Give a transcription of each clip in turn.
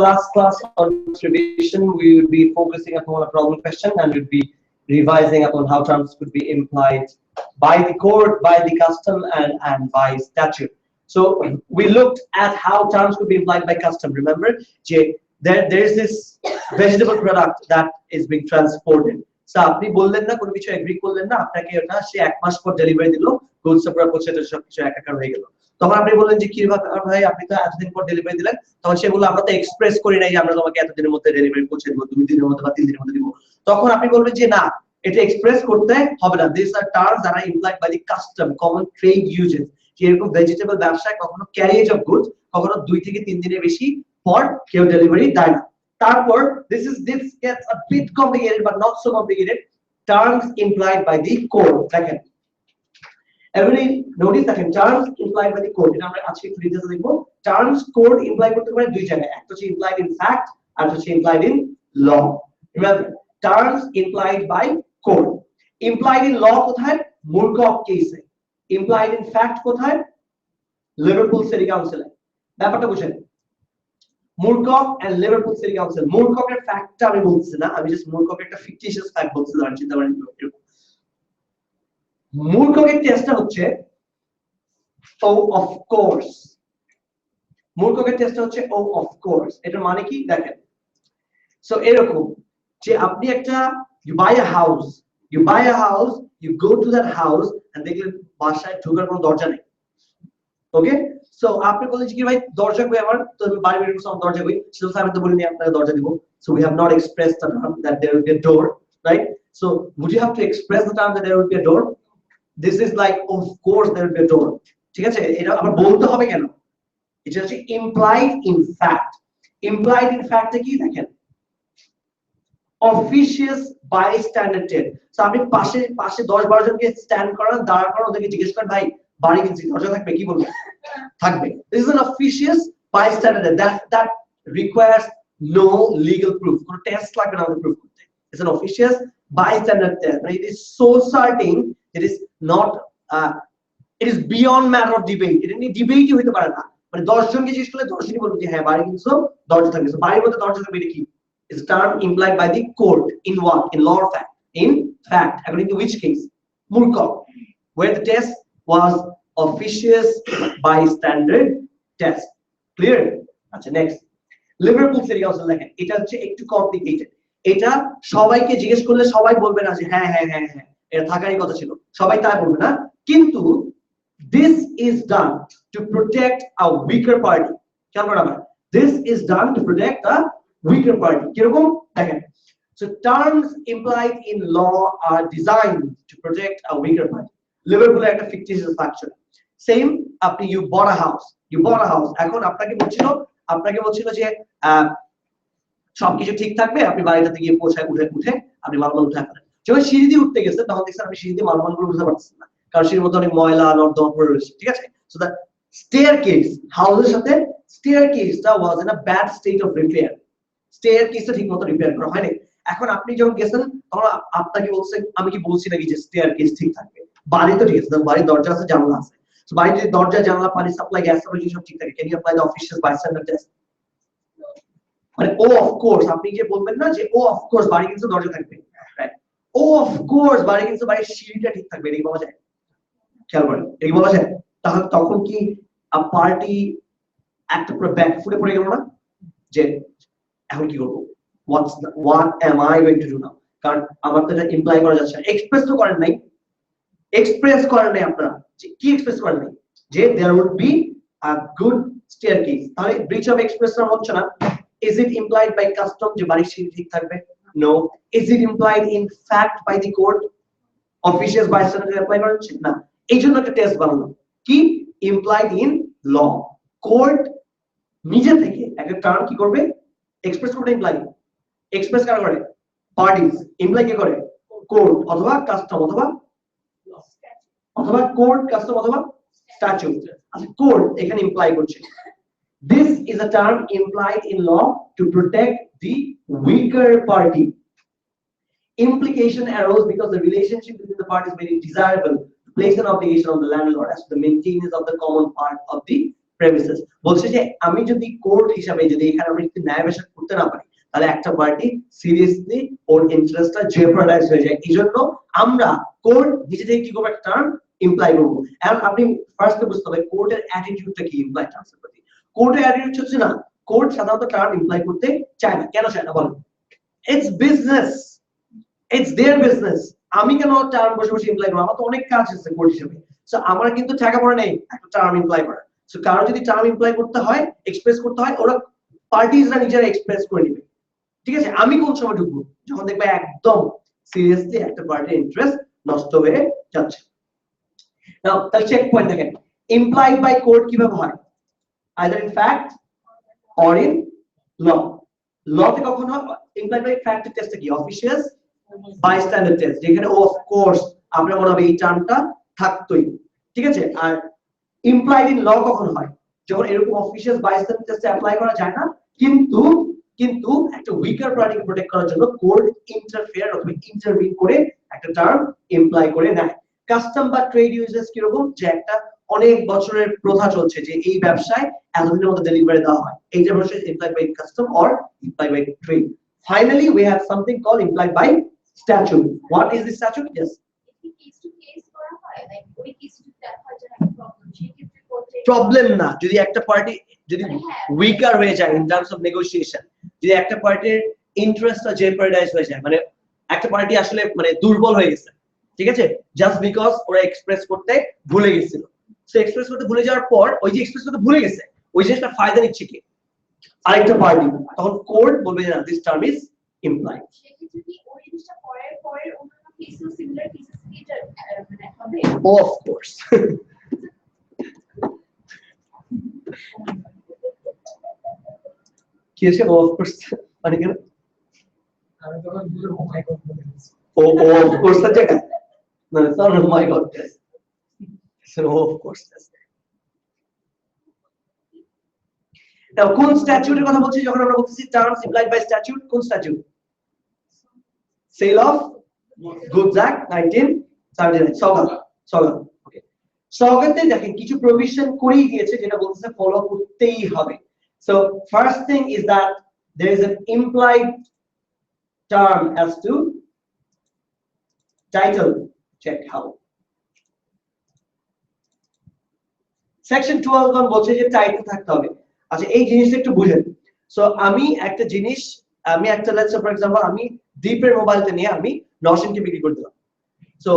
last class on revision. We will be focusing upon a problem question and we'll be revising upon how terms could be implied by the court, by the custom, and by statute. So we looked at how terms could be implied by custom. Remember, there is this vegetable product that is being transported. So আপনি বললেন না কোনো কিছু agri করলেন না, আপনাকে ওটা সে এক মাস পর ডেলিভারি দিল, গুডস পুরো পৌঁছাতে সবকিছু একাকার হয়ে গেল। তখন আপনি বললেন যে কি ভাই আপনি তো এতদিন পর ডেলিভারি দিলেন, তখন সে বলল আমরা তো এক্সপ্রেস করি নাই যে আমরা তোমাকে এতদিনের মধ্যে ডেলিভারি পৌঁছে দেব, 2 দিনের মধ্যে বা 3 দিনের মধ্যে দিব। তখন আপনি বলবেন যে না, এটা এক্সপ্রেস করতে হবে না, this are terms that are implied by the custom, common trade usages. যে এরকম ভেজিটেবল ব্যবসায় কখনো ক্যারিয়েজ অফ গুডস কখনো 2 থেকে 3 দিনের বেশি পর কেউ ডেলিভারি দেয় না। তারপর this gets a bit complicated but not so complicated. Terms implied by the code. Second, everybody notice that terms implied by the code. এটা আমরা আজকে একটু ডিটেইলসে দেখব। Terms code imply করতে পারে দুই জায়গায়, একটা হচ্ছে implied in fact আর হচ্ছে implied in law. Remember, terms implied by code. Implied in law কোথায়? Murkoff case. Implied in fact কোথায়? Liverpool City Council. ব্যাপারটা বুঝেন। Murkoff and Liverpool City Council. Murkoff এর ফ্যাক্টটা আমি বলছি না, আমি জাস্ট Murkoff একটা ফিকটিশিয়াস ফ্যাক্ট বলছি, আর চিন্তা করেন Murkoff এর টেস্টটা হচ্ছে oh of course. Murkoff এর টেস্টটা হচ্ছে oh of course. এটার মানে কি দেখেন। সো এরকম যে আপনি একটা you buy a house, you go to that house and দেখলেন বাসায় ঢোকার কোনো দরজা নেই। ওকে, সো আপনি বলেন যে কি ভাই দরজা কই আমার, তো বাড়ি বের করছি আমার দরজা কই, সো আমি তো বলিনি আপনাকে দরজা দিব। So we have not expressed the term that there will be a door, right? So would you have to express the term that there will be a door? This is like of course there will be a door. ঠিক আছে, এটা আবার বলতে হবে কেন? এটা হচ্ছে implied in fact. Implied in fact কি দেখেন, officious bystander test. সো আপনি পাশে 10-12 জনকে স্ট্যান্ড করান, দাঁড়া করান, ওদেরকে জিজ্ঞেস করেন ভাই বাড়ি কিনছি দরজা থাকবে, কি বলবে? থাকবে। This is an officious bystander that requires no legal proof. কোনো টেস্ট লাগবে না আমাদের প্রুফ করতে। It's an officious bystander test. But it is so certain, it is not it is beyond matter of debate. এটা নিয়ে ডিবেটই হইতে পারে না। মানে 10 জনকে জিজ্ঞেস করলে 10 জনই বলবে যে হ্যাঁ বাড়ি কিনছো দরজা থাকবে। সো বাড়ির মধ্যে দরজা থাকবে, এটা কি? It's a term implied by the court in what? In law or fact? In fact. According to which case? Murkoff, where the test was officious bystander test. Clear? আচ্ছা, next. Liverpool City Council দেখেন, এটা হচ্ছে একটু complicated. এটা সবাইকে জিজ্ঞেস করলে সবাই বলবে না যে হ্যাঁ হ্যাঁ হ্যাঁ হ্যাঁ এটা থাকারই কথা ছিল, সবাই তাই বলবে না। কিন্তু this is done to protect a weaker party. খেয়াল করা ভাই, this is done to protect a weaker party. কিরকম দেখেন, so terms implied in law are designed to protect a weaker party. Liverpool একটা fictitious factor. Same, আপনি you bought a house. এখন আপনাকে বলছিল যে সবকিছু ঠিক থাকবে, আপনি বাড়িটাতে গিয়ে পৌঁছায় উঠে আপনি মালমাল উঠে ফেলেন। যখন সিঁড়ি দিয়ে উঠতে গেছে তখন দেখছেন আপনি সিঁড়ি দিয়ে মালমালগুলো উঠতে পারছেন না, কারণ সিঁড়ির মধ্যে অনেক ময়লা নর্দমা পড়ে রয়েছে। ঠিক আছে, সো দ্য স্টেয়ারকেস, হাউসের সাথে স্টেয়ারকেসটা was in a bad state of repair. স্টেয়ারকেসটা ঠিকমতো রিপেয়ার করা হয়নি। এখন আপনি যখন গেছেন তখন আপনাকে বলছে, আমি কি বলছি নাকি যে স্টেয়ারকেস ঠিক থাকবে? বাড়ি তো ঠিক আছে, বাড়ির দরজা আছে, জানলা আছে। সো বাড়ির যদি দরজা, জানলা, পানি সাপ্লাই, গ্যাস সাপ্লাই সব ঠিক থাকে, can you apply the official bystander test? মানে ও অফ কোর্স, আপনি যে বলবেন না যে ও অফ কোর্স বাড়ি কিন্তু দরজা থাকবে, রাইট? ও অফ কোর্স বাড়ি কিন্তু বাড়ির সিঁড়িটা ঠিক থাকবে, এই বলা যায়? খেয়াল করেন, এই বলা যায়? তাহলে তখন কি পার্টি একটা পুরো ব্যাক ফুটে পড়ে গেল না যে এখন কি করবো, what am I going to do now? কারণ আমার তো এটা ইমপ্লাই করা যাচ্ছে না, এক্সপ্রেস তো করেন নাই, আপনারা যে কি এক্সপ্রেস করেন নাই যে there would be a good staircase। তাহলে breach of expression হচ্ছে না। Is it implied by custom যে বাড়ির সিঁড়ি ঠিক থাকবে? No. Is it implied in fact by the court? Officials bystander apply করা হচ্ছে না। এই জন্য একটা টেস্ট বানানো, কি implied in law। কোর্ট নিজে থেকে একটা টার্ম কি করবে, এক্সপ্রেস করবে। ইমপ্লাই এক্সপ্রেস কারা করে? পার্টিজ। ইমপ্লাই কে করে? কোর্ট অথবা কাস্টম অথবা কোর্ট, কাস্টম অথবা স্ট্যাচুট। আচ্ছা, কোর্ট এখানে ইমপ্লাই করছে। This is a term implied in law to protect the weaker party. Implication arose because the relationship between the parties made it desirable to place an obligation on the landlord as to the maintenance of the common part of the premises. বলছে যে আমি যদি court হিসাবে যদি এখানে আমরা একটু ন্যায় বিচার করতে না পারি তাহলে একটা পার্টি সিরিয়াসলি ওর ইন্টারেস্টটা জেপারডাইজ হয়ে যায়। এই জন্য আমরা কোর্ট নিজে থেকে কি করবো একটা টার্ম ইমপ্লাই করবো। এখন আপনি ফার্স্টে বুঝতে হবে কোর্টের অ্যাটিটিউডটা কি ইমপ্লাই টার্মসের প্রতি। কোর্টের অ্যাটিটিউড হচ্ছে না, কোর্ট সাধারণত টার্ম ইমপ্লাই করতে চায় না। কেন চায় না বলেন? It's business, it's their business. আমি কেন টার্ম বসে বসে ইমপ্লাই করব? আমার তো অনেক কাজ আছে কোর্ট হিসেবে। সো আমার কিন্তু টাকা পড়ে নেই একটা টার্ম ইমপ্লাই করা। সো কারণ যদি টার্ম ইমপ্লাই করতে হয়, এক্সপ্রেস করতে হয়, ওরা পার্টিজরা নিজেরা এক্সপ্রেস করে নেবে। ঠিক আছে? আমি কোন সময় ঢুকবো? যখন দেখবে একদম সিরিয়াসলি একটা পার্টির ইন্টারেস্ট নষ্ট হয়ে যাচ্ছে। নাও তাহলে চেক পয়েন্ট দেখেন, ইমপ্লাইড বাই কোর্ট কিভাবে হয়? Either in fact or in law. লতে কখন হয়? ইমপ্লাইড বাই ফ্যাক্ট টেস্টটা কি? অফিশিয়াস বাইস্ট্যান্ডার টেস্ট, যেখানে অফ কোর্স আপনার মনে হবে এই টার্মটা থাকতোই। ঠিক আছে? আর ইমপ্লাইড ইন ল কখন হয়? যখন এরকম অফিশিয়াস বাইস্ট্যান্ডার টেস্টে অ্যাপ্লাই করা যায় না, কিন্তু কিন্তু একটা উইকার পার্টিকে প্রোটেক্ট করার জন্য কোর্ট ইন্টারফেয়ার অথবা ইন্টারভিন করে একটা টার্ম ইমপ্লাই করে নেয়। কাস্টম বা ট্রেড ইউজেস কিরকম? যে একটা অনেক বছরের প্রথা চলছে যে এই ব্যবসায় এতদিনের মধ্যে ডেলিভারি দেওয়া হয়, এই যে process implied by custom or implied by trade. Finally, we have something called implied by statute. What is the statute? Yes. Problem না, যদি একটা পার্টি যদি উইকার হয়ে যায় in terms of negotiation, যদি একটা পার্টির ইন্টারেস্টটা জেপারডাইজ হয়ে যায়, মানে একটা পার্টি আসলে মানে দুর্বল হয়ে গেছে, ঠিক আছে, জাস্ট বিকজ ওরা এক্সপ্রেস করতে ভুলে গেছিল। সো এক্সপ্রেস করতে ভুলে যাওয়ার পর ওই যে এক্সপ্রেস করতে ভুলে গেছে ওই জিনিসটা ফায়দা নিচ্ছে কি? আরেকটা পার্টি। তখন কোর্ট বলবে যে দিস টার্ম ইজ ইমপ্লাইড। সেক্ষেত্রে কি ওই জিনিসটা পরের অন্যান্য কেসও সিমিলার কেসেস কি মানে হবে? Of course. কি আছে অফ কোর্স মানে কি? আমি তো oh my god of course আছে না, সর oh my god so of course. Now, কোন স্ট্যাটিউটের কথা বলছি যখন আমরা বলছি টার্মস ইমপ্লাইড বাই স্ট্যাটিউট? কোন স্ট্যাটিউট? সেল অফ গুডস অ্যাক্ট 1979, সওগাত। ওকে, সওগাতে দেখেন কিছু প্রভিশন করেই দিয়েছে যেটা বলতেছে ফলো করতেই হবে। So first thing is that there is an implied term as to title. Check how section 12 বলছে যে টাইটেল থাকতে হবে। আচ্ছা, এই জিনিসটা একটু বুঝেন। সো আমি একটা জিনিস, আমি একটা লেটস ফর एग्जांपल আমি দীপের মোবাইলটা নিয়ে আমি নওশিনকে বিক্রি করে দিলাম। সো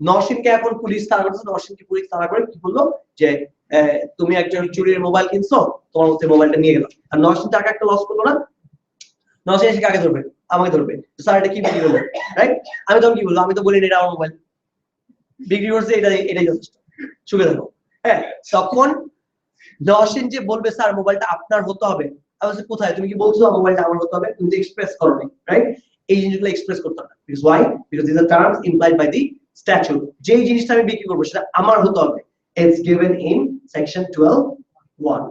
নওশিনকে এখন পুলিশ তাড়া করছে, নওশিনকে পুলিশ তাড়া করে কি বললো যে তুমি একজন চুরির মোবাইল কিনছো, তোমার মধ্যে মোবাইলটা নিয়ে গেলাম। আর নওশিন টাকা একটা লস করলো না? নওশিন এসে কাকে ধরবে? আমাকে ধরবে। স্যার এটা কি বিক্রি করলো, রাইট? আমি তখন কি বলবো? আমি তো বলি এটা আমার মোবাইল, বিক্রি করছে, এটাই যথেষ্ট, সুখে থাকো। হ্যাঁ, তখন নওশিন যে বলবে স্যার মোবাইলটা আপনার হতে হবে, আমি বলছি কোথায়? তুমি কি বলছো মোবাইলটা আমার হতে হবে? তুমি তো এক্সপ্রেস করো নাই, রাইট? এই জিনিসগুলো এক্সপ্রেস করতে হবে। Because why? Because this are terms implied by the statute. যেই জিনিসটা আমি বিক্রি করব সেটা আমার হতে হবে। It's given in section 12(1).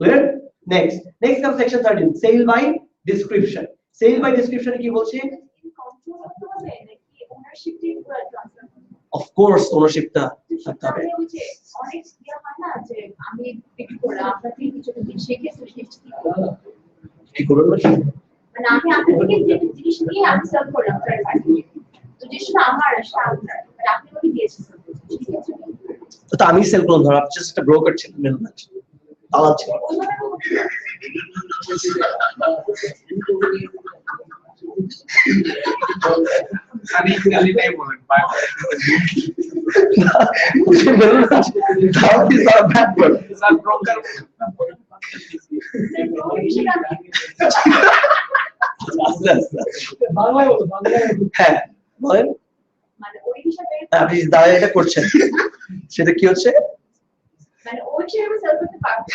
Clear? Next come section 13, sale by description. Sell by description কি বলছে? কন্ট্রোল করতে হবে নাকি ওনারশিপ টি ট্রান্সফার? অফ কোর্স ওনারশিপটা থাকতে হবে। অনেক ইয়া হয় না যে আমি বিক্রি করলাম আপনাকে কিছু দিন, সেক্ষেত্রে কি করবেন? মানে আমি আপনাকে যে জিনিস নিয়ে আমি সেল করলাম থার্ড পার্টি, তো জিনিসটা আমার আসলে আপনার, মানে আপনি আমাকে দিয়েছেন, তো আমি সেল করলাম, ধর আপনি জাস্ট একটা ব্রোকার ছিলেন, মিডলম্যান ছিলেন, দালাল ছিলেন। আমি তাই বলেন that is a bad word. Sir, broker. হ্যাঁ বলেন, মানে ওই হিসাবে আপনি দাঁড়িয়ে এটা করছেন, সেটা কি হচ্ছে? মানে ওই হিসাবে সেল করতে পারবেন।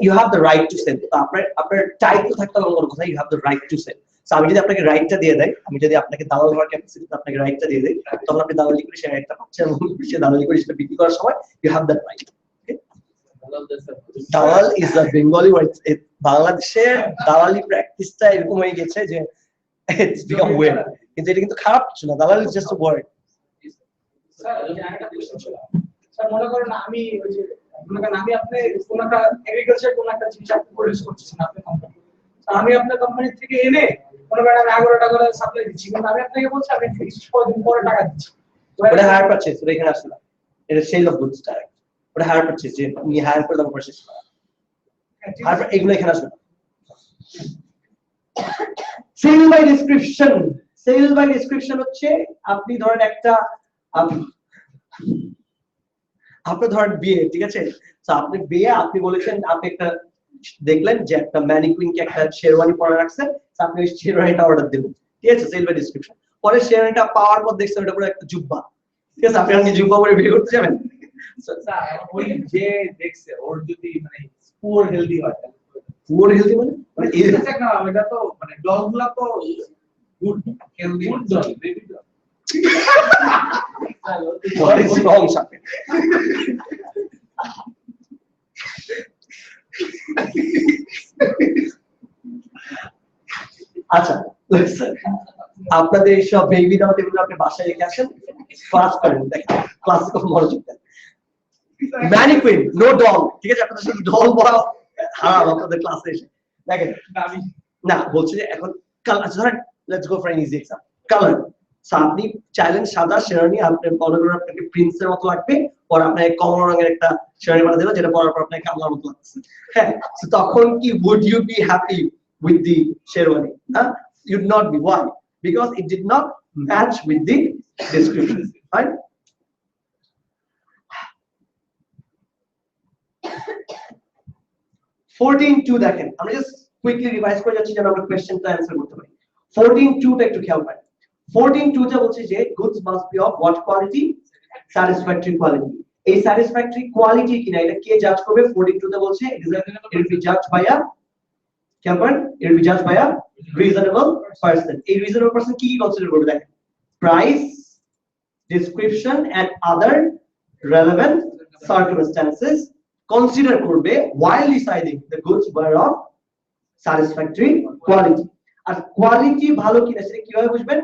You have the right to sell. আপনার টাইটেল থাকতে হবে বড় কথা, you have the right to sell. So আমি যদি আপনাকে রাইটটা দিয়ে দেই, আমি যদি আপনাকে দালাল হওয়ার ক্যাপাসিটি আপনাকে রাইটটা দিয়ে দেই, তখন আপনি দালালি করে সেই রাইটটা পাচ্ছেন এবং সে দালালি করে সেটা বিক্রি করার সময় you have that right. Okay? দালাল is a Bengali word. বাংলাদেশের দালালি প্র্যাকটিসটা এরকম হয়ে গেছে যে It's become weird. কিন্তু এটা কিন্তু খারাপ কিছু না, দালাল is just a word. Sir একটা কোশ্চেন ছিল স্যার, মনে করেন আমি ওই যে মনে করেন আমি আপনি কোন একটা এগ্রিকালচার কোন একটা জিনিস আপনি প্রডিউস করতেছেন আপনার কোম্পানি, আমি আপনার কোম্পানি থেকে এনে মনে করেন আমি 11 টাকা করে সাপ্লাই দিচ্ছি, কিন্তু আমি আপনাকে বলছি আমি ফিক্সড দিন পরে টাকা দিচ্ছি, ওটা হায়ার পারচেজ, ওটা এখানে আসে না, এটা সেল অফ গুডস ডাইরেক্ট। ওটা হায়ার পারচেজ, যে আপনি হায়ার করে তারপর পারচেজ করা, হায়ার এগুলো এখানে আসে না। Sell by description, sell by description হচ্ছে আপনি ধরেন একটা আপনি ধরেন বিয়ে, ঠিক আছে, তো আপনি বিয়ে আপনি বলেছেন, আপনি একটা দেখলেন যে একটা ম্যানিকুইনকে একটা শেরওয়ানি পরে রাখছে, তো আপনি ওই শেরওয়ানিটা অর্ডার দিলেন, ঠিক আছে, সেল বাই ডেসক্রিপশন। পরে শেরওয়ানিটা পাওয়ার পর দেখছেন ওটা পুরো একটা জুব্বা, ঠিক আছে, আপনি কি জুব্বা পরে বিয়ে করতে যাবেন? স্যার ওই যে দেখছে ওর যদি মানে পুয়ার হেলদি হয়, পুয়ার হেলদি মানে না এটা তো মানে ডগগুলা তো good healthy dog, baby dog. What is wrong, Shakir? আচ্ছা, আপনাদের এইসব বেবি দাও এগুলো আপনি বাসায় রেখে আসেন, ক্লাস করেন, দেখেন ক্লাস খুব মনোযোগ দেন। ম্যানিকুইন নো ডল, ঠিক আছে, আপনাদের শুধু ডল পড়া হারাম আপনাদের ক্লাসে এসে। দেখেন না বলছি যে এখন কালার, ধরেন let's go for N easy example, colour. So আপনি চাইলেন সাদা শেরওয়ানি, আপনি মনে করেন আপনাকে প্রিন্সের মতো লাগবে, পরে আপনাকে কমলা রঙের একটা শেরওয়ানি বানিয়ে দিল যেটা পরার পর আপনাকে কামলার মতো লাগছে, হ্যাঁ, তো তখন কি would you be happy with the sherwani? You'd not be. Why? Because it did not match with the description, right? দেখেন, আমরা জাস্ট কুইকলি রিভাইজ করে যাচ্ছি যেন আমরা কোশ্চেনটা অ্যানসার করতে পারি। 14.2 টা একটু খেয়াল করেন। 14.2 টা বলছে যে goods must be of what quality? Satisfactory quality. এই satisfactory quality কিনা এটা কে জাজ করবে? 14.2 তে বলছে it will be judged by a, খেয়াল করেন, it will be judged by a reasonable person. এই reasonable person কি কি কনসিডার করবে? দেখেন, price, description and other relevant circumstances consider করবে while deciding the goods were of satisfactory quality. আর quality ভালো কিনা সেটা কিভাবে বুঝবেন?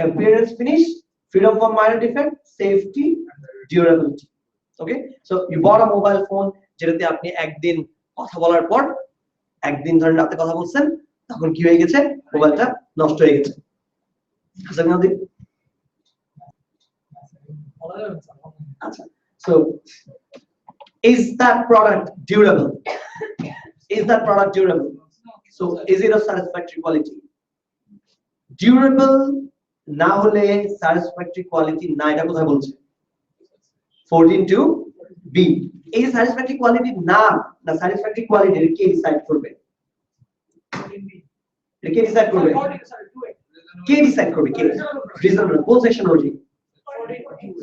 appearance, finish, freedom from minor defect, safety, durability. Okay, so you bought a mobile phone যেটাতে আপনি একদিন কথা বলার পর, একদিন ধরে রাতে কথা বলছেন, তখন কি হয়ে গেছে? মোবাইলটা নষ্ট হয়ে গেছে। আচ্ছা, so is that product durable? Is that product durable? So is it of satisfactory quality? Durable না হলে satisfactory quality না, এটা কোথায় বলছে? 14.2b। এই satisfactory quality না satisfactory quality এর কে ডিসাইড করবে? এটা কে ডিসাইড করবে? কে ডিসাইড করবে? কে? রিজনেবল। কোন সেকশন অনুযায়ী?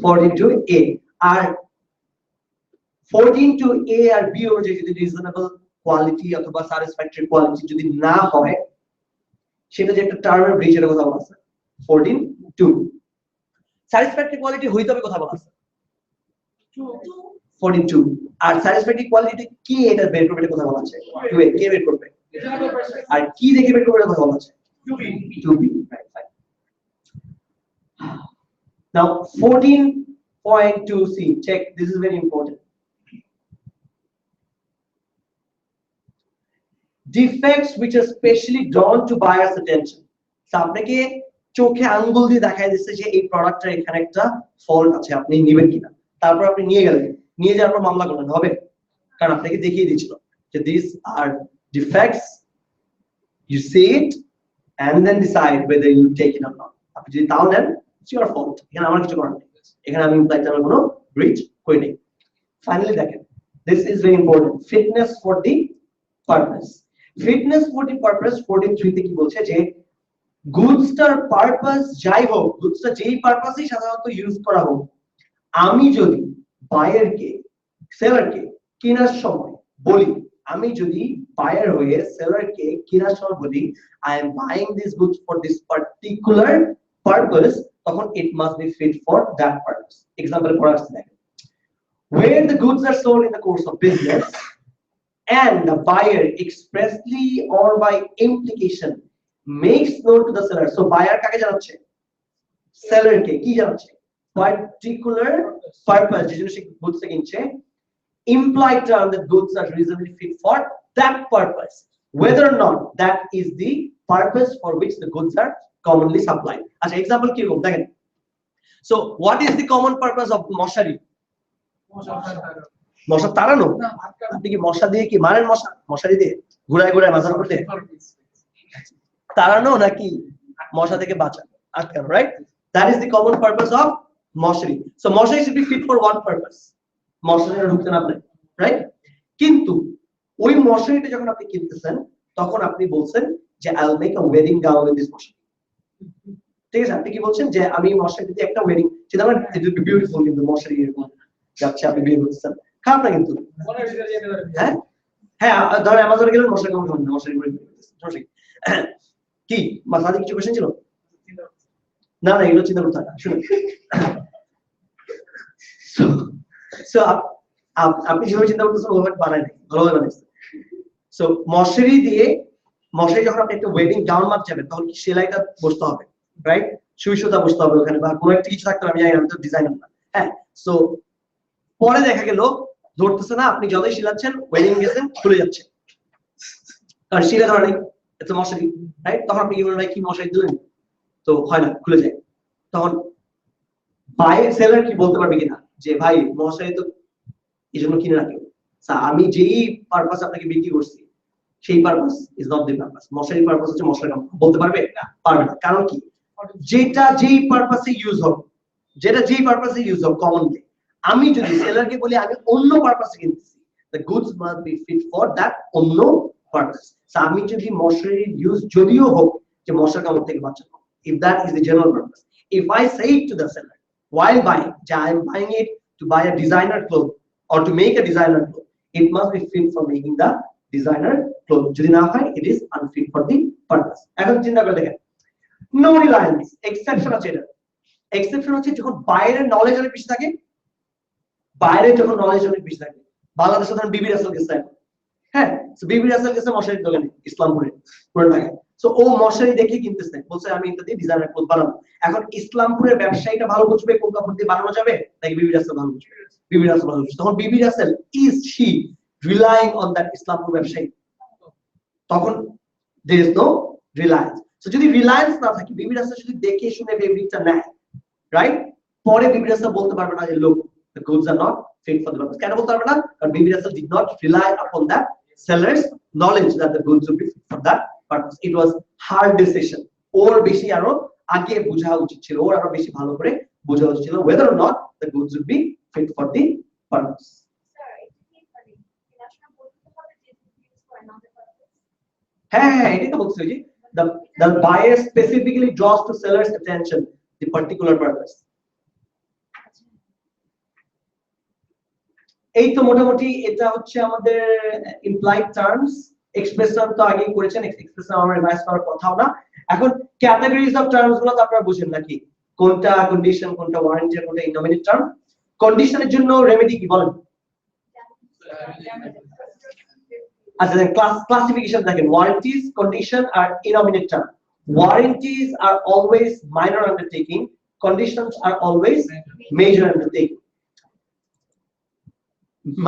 14.2a। আর 14.2a আর b অনুযায়ী যদি রিজনেবল কোয়ালিটি অথবা satisfactory কোয়ালিটি যদি না হয়, সেটা যে একটা টার্মের ব্রিজ এর কথা বলা আছে 14.2। satisfactory কোয়ালিটি হইতে হবে কথা বলা আছে 42। আর satisfactory কোয়ালিটি কি এটা বের করবে এটা কথা বলা আছে 2a। কে বের করবে? আর কি দেখে বের করবে কথা বলা আছে 2b। right, fine. Now 14.2c, check, this is very important. Defects which are specially drawn to buyer's attention. আপনাকে চোখে আঙ্গুল দিয়ে দেখায় দিচ্ছে যে এই প্রোডাক্টটার এখানে একটা ফল্ট আছে, আপনি নেবেন কিনা। তারপর আপনি নিয়ে গেলেন, নিয়ে যাওয়ার পর মামলা করলেন, হবে? কারণ আপনাকে দেখিয়ে দিয়েছিল যে these are defects, you see it and then decide whether you take it or not. আপনি যদি তাও নেন, it's your fault, এখানে আমার কিছু করার নেই, এখানে আমি ইমপ্লাই টার্মের কোনো ব্রিচ করি নাই। ফাইনালি দেখেন, this is very important, fitness for the purpose. Fitness for the purpose 43 তে কি বলছে যে গুডসটার পারপাস যাই হোক, গুডসটা যেই পারপাসেই সাধারণত ইউজ করা হোক, আমি যদি বায়ারকে সেলারকে কেনার সময় বলি, আমি যদি বায়ার হয়ে সেলারকে কেনার সময় বলি I am buying these goods for this particular purpose, তখন it must be fit for that purpose. Example পড়া আসছে দেখেন, where the goods are sold in the course of business and the buyer expressly or by implication makes known to the seller. So buyer কাকে জানাচ্ছে? Seller কে কি জানাচ্ছে? Particular purpose যেজন্য সে goods টা কিনছে, implied term that goods are reasonably fit for that purpose, whether or not that is the purpose for which the goods are commonly supplied. আচ্ছা example কি রকম দেখেন। So what is the common purpose of মশারি? মশা তাড়ানো। আপনি কি মশা দিয়ে কি মারেন? মশারি দিয়ে ঘুরায় ঘুরায় মাথার উপর দিয়ে তাড়ানো নাকি মশা থেকে বাঁচানো, আটকানো, right? That is the common purpose of মশারি। So মশারি should be fit for one purpose, মশারিটা ঢুকতে না পারে, রাইট? কিন্তু ওই মশারিটা যখন আপনি কিনতেছেন তখন আপনি বলছেন যে I will make a wedding gown with this মশারি। ঠিক আছে, আপনি কি বলছেন যে আমি মশারি দিয়ে একটা ওয়েডিং, সেটা মানে it will be beautiful, কিন্তু মশারি এরকম যাচ্ছে আপনি বিয়ে করতেছেন, খারাপ না কিন্তু। হ্যাঁ হ্যাঁ, ধর অ্যামাজনে গেলেন মশারি কেমন হবে না, মশারি করে সমস্যা কি? মাথায় কিছু কোশ্চেন ছিল? না না, এগুলো চিন্তা করতে হয় না, শুনুন। সো আপনি যেভাবে চিন্তা করতেছেন ওভাবে বানায় নাই, ভালোভাবে বানাইছেন। সো মশারি দিয়ে, মশারি যখন আপনি একটা ওয়েডিং গাউন মাপতে যাবেন তখন কি সেলাইটা বসতে হবে, রাইট? সুই সুতা বসতে হবে ওখানে, বা কোনো একটা কিছু থাকতে হবে, আমি জানি আমি তো ডিজাইনার না। হ্যাঁ, সো পরে দেখা গেল ধরতেছে না, আপনি যতই শিলাচ্ছেন ওয়েডিং গেছেন খুলে যাচ্ছে, কারণ শিলা ধরে নেই, এটা মশারি, রাইট? তখন আপনি কি বলবেন ভাই কি মশারি দিলেন, তো হয় না, খুলে যায়। তখন বাইরের সেলার কি বলতে পারবে কিনা যে ভাই মশারি তো এই জন্য কিনে রাখি, আমি যেই পারপাস আপনাকে বিক্রি করছি সেই purpose is not the purpose, মশারি পারপাস হচ্ছে মশারি, বলতে পারবে? পারবে না। কারণ কি? যেটা যেই পারপাসে ইউজ হবে, যেটা যেই পারপাসে ইউজ হবে কমনলি, আমি যদি সেলারকে বলি আমি অন্য পারপাসে কিনতেছি, the goods must be fit for that অন্য পারপাস। আমি যদি মশারির ইউজ যদিও হোক যে মশার কামড় থেকে বাঁচানো, if that is the general purpose, if I say to the seller while buying that I am buying it to buy a designer cloth or to make a designer cloth, it must be fit for making the designer cloth, যদি না হয় it is unfit for the purpose। এখন চিন্তা করে দেখেন, no reliance exception আছে, এটা exception হচ্ছে যখন বাইরের নলেজ অনেক বেশি থাকে, বাইরে যখন নলেজ অনেক বেশি থাকে। বাংলাদেশে ধরুন বিবি রাসেল গেছে, হ্যাঁ, বিবি রাসেল গেছে মশারির দোকানে ইসলামপুরে, পুরো ঢাকায়। সো ও মশারি দেখে কিনতেছে, বলছে আমি এটা দিয়ে ডিজাইনার ক্লোথ বানাবো। এখন ইসলামপুরের ব্যবসায়ীটা ভালো বুঝবে কোন কাপড় দিয়ে বানানো যাবে, নাকি বিবি রাসেল ভালো বুঝবে? বিবি রাসেল ভালো বুঝবে। তখন Bibi Russell is she relying on that Islampur ব্যবসায়ী, তখন there is no reliance। So যদি রিলায়েন্স না থাকে, বিবি রাসেল যদি দেখে শুনে ফেব্রিকটা নেয়, রাইট, পরে বিবি রাসেল বলতে পারবে না যে লোক the goods are not fit for the purpose। কেন বলতে পারবে না? কারণ বিবি Rasel did not rely upon that seller's knowledge that the goods would be fit for that purpose, it was her decision। ওর বেশি আরো আগে বোঝা উচিত ছিল, ওর আরো বেশি ভালো করে বোঝা উচিত ছিল whether or not the goods would be fit for the purpose। হ্যাঁ, এটাই তো বলছি যে the buyer specifically draws to seller's attention the particular purpose। এই তো মোটামুটি এটা হচ্ছে আমাদের ইমপ্লাইড টার্মস। এক্সপ্রেশন তো আগেই করেছেন, এক্সপ্রেশন আমরা রিভাইজ করার কথাও না। এখন ক্যাটাগরিজ অফ টার্মস গুলো তো আপনারা বুঝেন নাকি, কোনটা কন্ডিশন, কোনটা ওয়ারেন্টি, কোনটা ইনডেফিনিট টার্ম। কন্ডিশনের জন্য রেমেডি কি বলেন? আচ্ছা, ক্লাসিফিকেশন দেখেন, warranties, condition R indefinite term. Warranties are always minor undertaking, conditions are always major undertaking.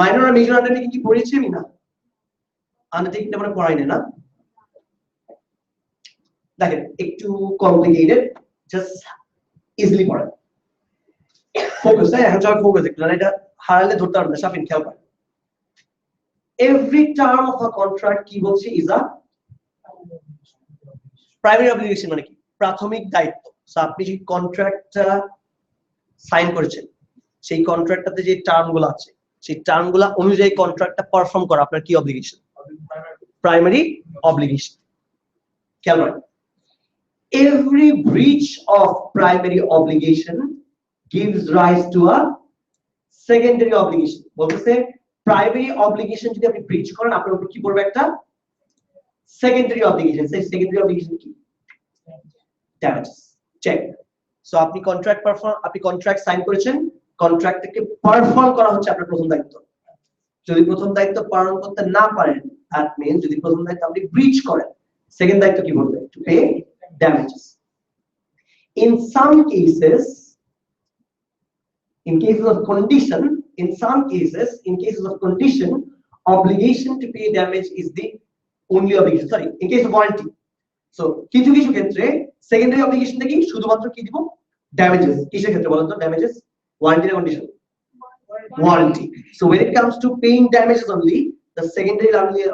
Minor R major undertaking কি পড়েছি আমি? না, আন্ডারটেকিংটা আমরা পড়াই না। দেখেন একটু কমপ্লিকেটেড, জাস্ট ইজিলি পড়েন, ফোকাস। এখন সবাই ফোকাস, একটু না এটা হারালে ধরতে পারবে না। সাফিন খেয়াল করেন, every term of a contract কি বলছে ইজ আ প্রাইমারি অব্লিগেশন, মানে কি? প্রাথমিক দায়িত্ব। সো আপনি যে কন্ট্রাক্টটা সাইন করেছেন, সেই কন্ট্রাক্টটাতে যে টার্মগুলো আছে, সেই টার্মগুলো অনুযায়ী কন্ট্রাক্টটা পারফর্ম করা আপনার কি অব্লিগেশন? Primary obligation. খেয়াল করেন, every breach of primary obligation gives rise to a secondary obligation। বলতেছে প্রাইমারি অব্লিগেশন যদি আপনি ব্রিচ করেন, আপনার উপর কি পড়বে? একটা সেকেন্ডারি অব্লিগেশন। সেই সেকেন্ডারি অব্লিগেশন কি? ড্যামেজেস। চেক। সো আপনি কন্ট্রাক্ট সাইন করেছেন, কন্ট্রাক্টটাকে পারফর্ম করা হচ্ছে আপনার প্রথম দায়িত্ব। যদি প্রথম দায়িত্ব পালন করতে না পারেন, দ্যাট মিন্স যদি প্রথম দায়িত্ব আপনি ব্রিচ করেন, সেকেন্ড দায়িত্ব কি বলবে? To pay damages. In some cases, in cases of condition, obligation to pay damage is the only obligation. Sorry, in case of warranty. So, কিছু কিছু ক্ষেত্রে secondary obligation থেকে শুধুমাত্র কি দিব? Damages. কিসের ক্ষেত্রে বলেন তো damages? Warranty না condition? Warranty. So, when it comes to paying damages only, the secondary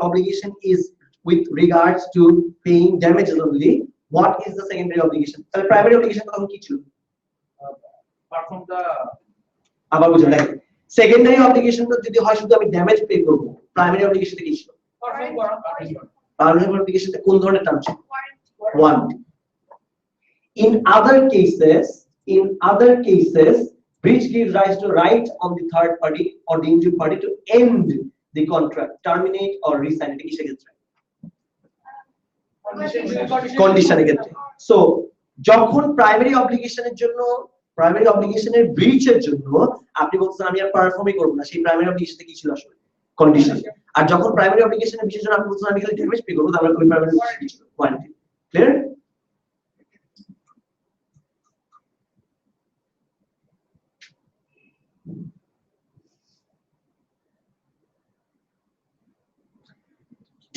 obligation is with regards to paying damages only. What is the secondary obligation? তাহলে primary obligation তখন কি ছিল? Perform the আবার বুঝুন দেখেন, secondary obligation যদি হয় শুধু আমি ড্যামেজ পে করব, প্রাইমারি অব্লিগেশন কি ছিল? প্রাইমারি অব্লিগেশনে কোন ধরনের টার্ম ছিল? Warranty. In other cases, breach gives rise to right on the third party or the injured party to end the contract, terminate or resign. এটা কিসের ক্ষেত্রে? কন্ডিশনের ক্ষেত্রে। সো যখন প্রাইমারি অব্লিগেশনের জন্য, প্রাইমারি অব্লিগেশনের ব্রিচের জন্য আপনি বলছেন আমি আর পারফর্মই করব না, সেই প্রাইমারি অব্লিগেশনে কি ছিল আসলে? কন্ডিশন। আর যখন প্রাইমারি অব্লিগেশনের বিশেষ জন্য আপনি বলছেন আমি খালি ড্যামেজ পে করব, তাহলে ওই প্রাইমারি অব্লিগেশন ছিল warranty. Clear?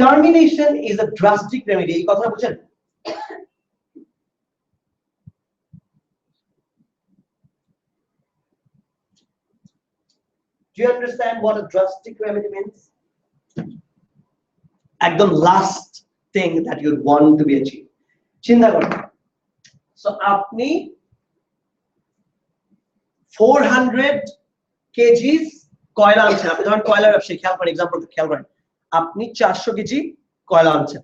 Termination is a drastic remedy. এই কথা বুঝছেন? Do you understand what a drastic remedy means? একদম last thing that you want to be achieved. চিন্তা করুন, so আপনি 400 kgs কয়লা আনছেন। আপনি ধরেন কয়লার ব্যবসায়ী, খেয়াল করেন, এক্সাম্পল খেয়াল করেন, আপনি 400 কেজি কয়লা আনছেন।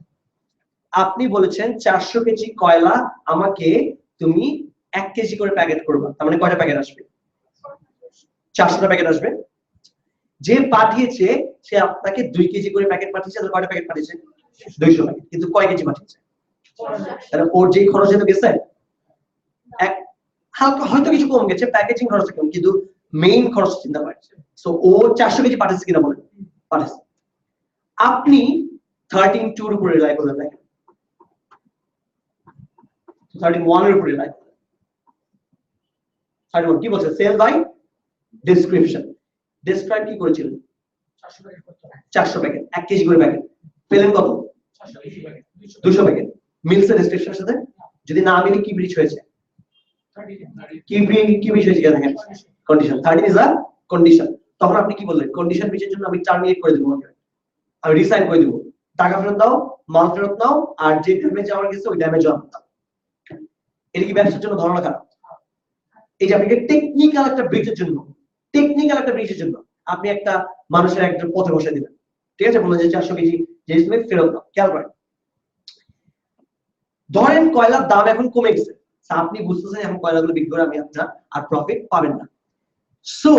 আপনি বলেছেন 400 কেজি কয়লা আমাকে তুমি 1 কেজি করে প্যাকেট করবা, তার মানে কয়টা প্যাকেট আসবে? 400টা প্যাকেট আসবে। যে পাঠিয়েছে সে আপনাকে 2 কেজি করে প্যাকেট পাঠিয়েছে, তাহলে কয়টা প্যাকেট পাঠিয়েছে? 200 প্যাকেট। কিন্তু কয় কেজি পাঠিয়েছে? তাহলে ওর যে খরচ তো গেছে, এক হালকা হয়তো কিছু কম গেছে, প্যাকেজিং খরচ কম, কিন্তু মেইন খরচ চিন্তা করেছে। সো ও 400 কেজি পাঠিয়েছে কিনা বলেন? পাঠিয়েছে। আপনি 13(2) এর উপরে রিলাই করলেন, দেখেন 31 এর উপরে রিলাই করলেন। 31 কি বলছে? Sell by description. ডেসক্রাইব কি করেছিলেন? 400 প্যাকেট, 1 কেজি করে প্যাকেট পেলেন কত? 200 প্যাকেট। মিলছে ডেসক্রিপশনের সাথে? যদি না মিলে কি ব্রিচ হয়েছে? কি ব্রিচ হয়েছে দেখেন, কন্ডিশন। 13 is a condition. তখন আপনি কি বললেন? কন্ডিশন ব্রিচের জন্য আমি টার্মিনেট করে দেব, আমি রিসাইন করে দেব, টাকা ফেরত দাও, মাল ফেরত নাও, আর যে ড্যামেজ আমার গেছে ওই ড্যামেজ আমার দাও। এটা কি ব্যবসার জন্য ধারণা খারাপ? এই যে আপনাকে টেকনিক্যাল একটা ব্রিচের জন্য আপনি একটা মানুষের একটা পথে বসে দিবেন, ঠিক আছে? বললেন যে 400 কেজি জিনিস তুমি ফেরত দাও। খেয়াল করেন, ধরেন কয়লার দাম এখন কমে গেছে, আপনি বুঝতেছেন এখন কয়লাগুলো বিক্রি করে আমি আপনার আর প্রফিট পাবেন না। So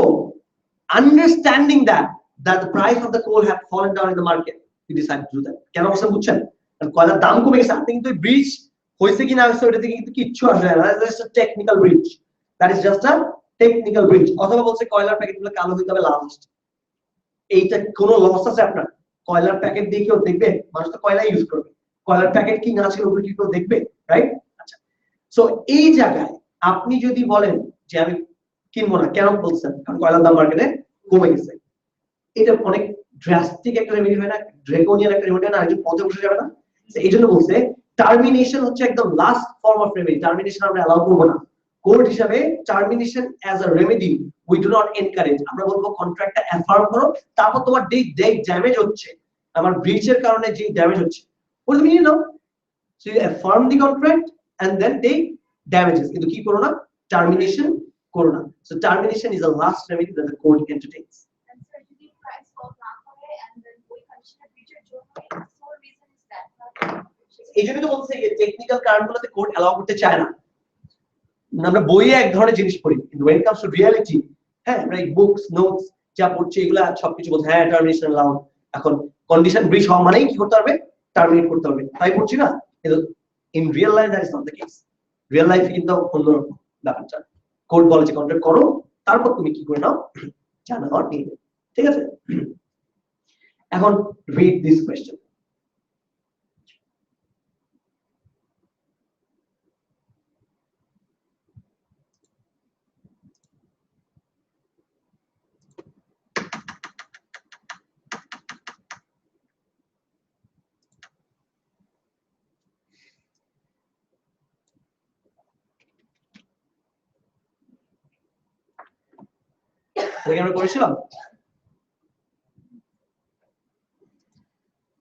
understanding that the price of the coal have fallen down in the market, you decide to do that. কেন বলছেন বুঝছেন? কারণ কয়লার দাম কমে গেছে, আপনি কিন্তু ব্রিজ হয়েছে কিনা হয়েছে ওটা থেকে কিন্তু কিচ্ছু আসে না, just a technical bridge, that is just a technical bridge. অথবা বলছে কয়লার প্যাকেটগুলো কালো হইতে হবে লাস্ট, এইটা কোনো লস আছে আপনার? কয়লার প্যাকেট দিয়ে কেউ দেখবে? মানুষ তো কয়লা ইউজ করবে, কয়লার প্যাকেট কি না ছিল ওগুলো কি কেউ দেখবে? রাইট? আচ্ছা, সো এই জায়গায় আপনি যদি বলেন যে আমি কিনবো না, কেন বলছেন? কারণ কয়লার দাম মার্কেটে কমে গেছে। এটা অনেক ড্রাস্টিক একটা রেমেডি হয় না, ড্রেকোনিয়ান একটা রেমেডি না, একজন পথে বসে যাবে না। এই জন্য বলছে টার্মিনেশন হচ্ছে একদম last form of remedy. Termination আমরা অ্যালাউ করবো না কোর্ট হিসাবে। Termination as a remedy we do not encourage. আমরা বলবো কন্ট্রাক্টটা অ্যাফার্ম করো, তারপর তোমার যে ড্যামেজ হচ্ছে, আমার ব্রিচের কারণে যে ড্যামেজ হচ্ছে ওটা তুমি নিয়ে নাও। So you affirm the contract and then take damages, কিন্তু কি করো না? টার্মিনেশন করো না। So termination is a last remedy that the court entertains. এই জন্য তো বলছে যে টেকনিক্যাল কারণগুলোতে কোর্ট অ্যালাউ করতে চায় না। আমরা বইয়ে এক ধরনের জিনিস পড়ি, কিন্তু when it comes to reality, হ্যাঁ, আমরা এই বুকস নোটস যা পড়ছি এগুলা সবকিছু বলছে হ্যাঁ টার্মিনেশন অ্যালাউ। এখন কন্ডিশন ব্রিচ হওয়া মানেই কি করতে হবে? টার্মিনেট করতে হবে, তাই পড়ছি না? কিন্তু in real life that is not the case. Real লাইফে কিন্তু অন্যরকম ব্যাপারটা। কোর্ট বলে যে কন্ট্রাক্ট করো, তারপর তুমি কি করে নাও জানা হওয়ার নিয়ে, ঠিক আছে? এখন read this question. এটা কি আমরা করেছিলাম?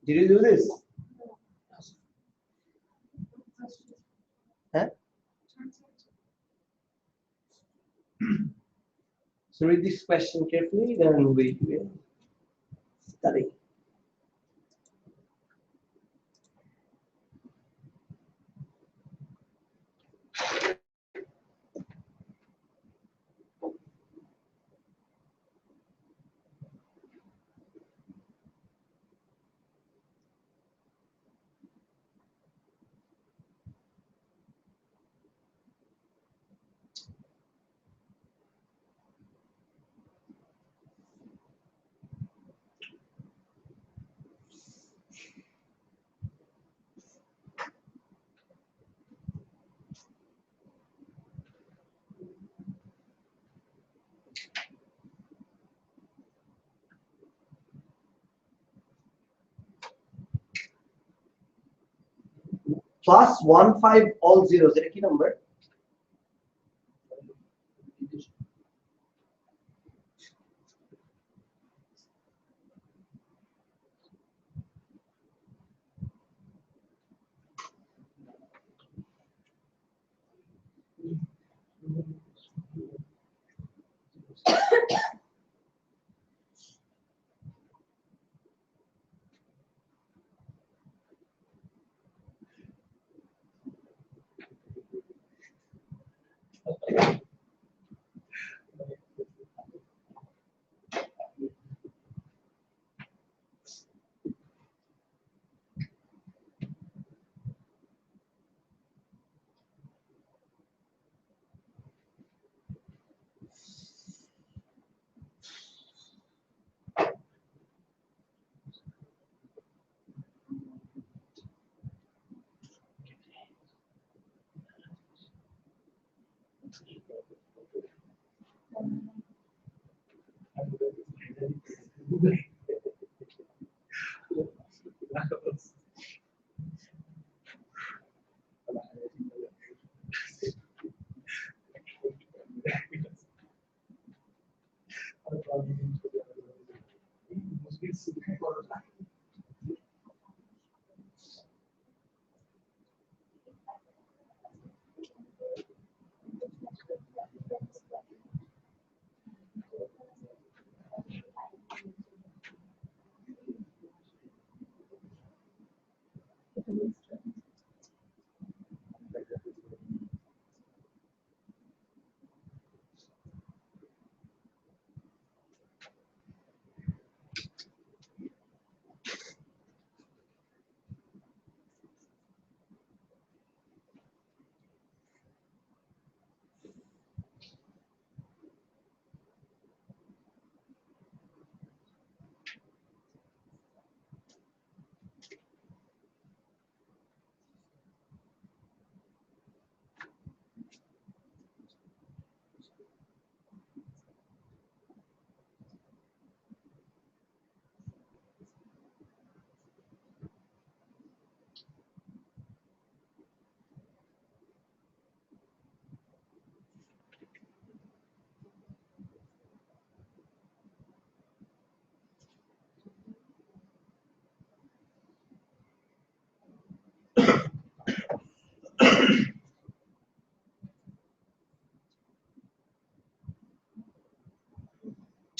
Did you do this? Huh? So read this question carefully, then we will study. Plus 15 all zeros. It's a key number.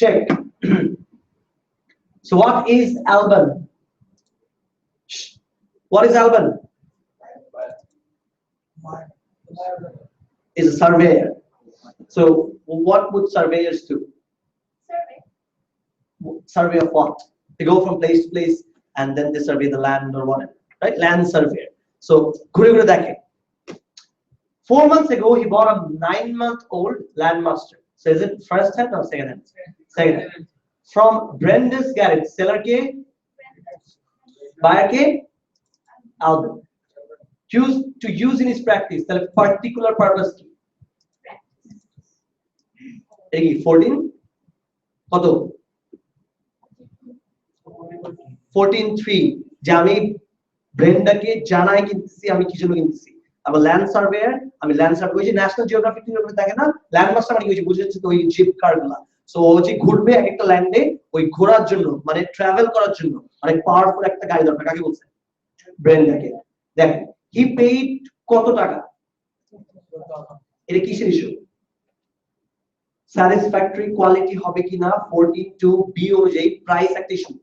Check. So what is Alban? What is Alban? Is a surveyor. So what would surveyors do? Survey of what? They go from place to place and then they survey the land or whatever, right? Land surveyor. So ঘুরে দেখে. 4 months ago, he bought a 9-month-old Landmaster. So is it first hand or second hand? Second hand. From Brenda's garage, seller ke, buyer ke, Alban. Choose to use in his practice. The particular purpose ki. 14. কত? 14.3. যে আমি ব্রেন্ডাকে জানাই কিনতেছি আমি কি জন্য কিনতেছি। আবার land surveyor আমি land survey ওই যে ন্যাশনাল জিওগ্রাফিক এর উপরে দেখেন না ল্যান্ড মাস্টার মানে কি বুঝে যাচ্ছে তো ওই জিপ কার্ডগুলা সো ও যে ঘুরবে এক একটা ল্যান্ডে, ওই ঘোরার জন্য মানে ট্রাভেল করার জন্য অনেক পাওয়ারফুল একটা গাড়ি দরকার। কাকে বলছে? ব্রেনটাকে। দেখেন হি পেইড কত টাকা, এটা কিসের ইস্যু? স্যাটিসফ্যাক্টরি কোয়ালিটি হবে কিনা 42B অনুযায়ী প্রাইস একটা ইস্যু।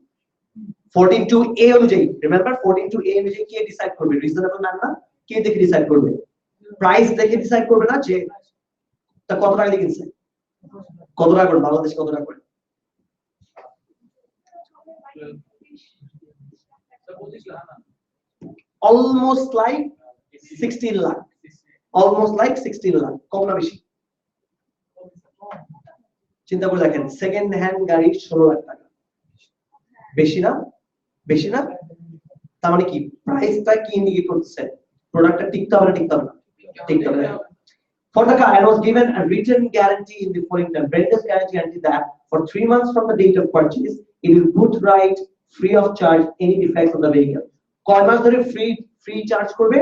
42A অনুযায়ী, রিমেম্বার 42A অনুযায়ী কে ডিসাইড করবে? রিজনেবল ম্যান না? কে দেখে ডিসাইড করবে? প্রাইস দেখে ডিসাইড করবে না যে তা কত টাকা দিয়ে কিনছে, কত টাকা করে বাংলাদেশ, কত টাকা করে? Almost like 16 lakh, almost like 16 lakh, কম না বেশি? চিন্তা করে দেখেন, সেকেন্ড হ্যান্ড গাড়ি 16 লাখ টাকা, বেশি না? বেশি না? তার মানে কি প্রাইসটা কি ইন্ডিকেট করতেছে? প্রোডাক্টটা টিকতে হবে না টিকতে হবে না? টিকতে হবে। For the car, I was given a written guarantee in the following term. Renter's guarantee that for 3 months from the date of purchase, it will put right free of charge any defects on the vehicle. কয় মাস ধরে free charge করবে?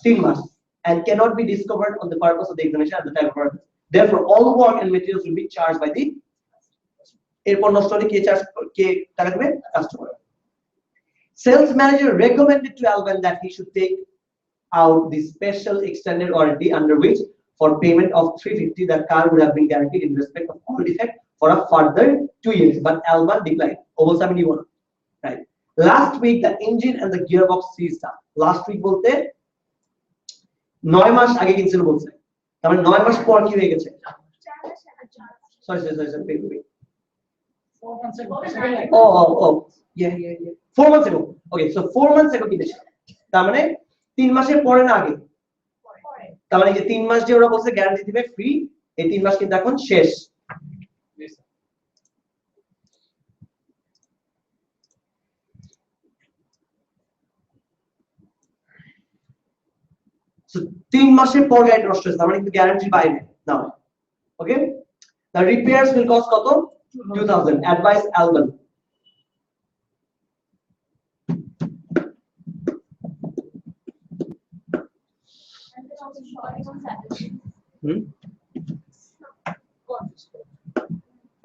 3 মাস, and cannot be discovered on the purpose of the examination at the time of purchase. Therefore, all work and materials will be charged by the এরপর নষ্ট হলে কে টাকা দেবে? Customer. Sales manager recommended to Alban that he should take out the special extended warranty under which for payment of 350 that car would have been guaranteed in respect of all defect for a further 2 years, but Alban declined. Right. Last week the engine and the gearbox seized up. Last week bolte 9 মাস আগে কিনছিল বলছে, তার মানে 9 মাস পর কি হয়ে গেছে? sorry 4 months ago. Yeah. 4 months ago. Okay, so 4 months ago কিনেছে, তার মানে 3 মাসের পরে না আগে? তার মানে যে 3 মাস যে ওরা বলছে গ্যারান্টি দিবে ফ্রি, এই 3 মাস কিন্তু এখন শেষ। সো 3 মাসের পর গাড়ি নষ্ট হয়েছে, তার মানে কিন্তু গ্যারান্টির বাইরে না। ওকে, the repairs will cost কত? 2000. Advice Alban.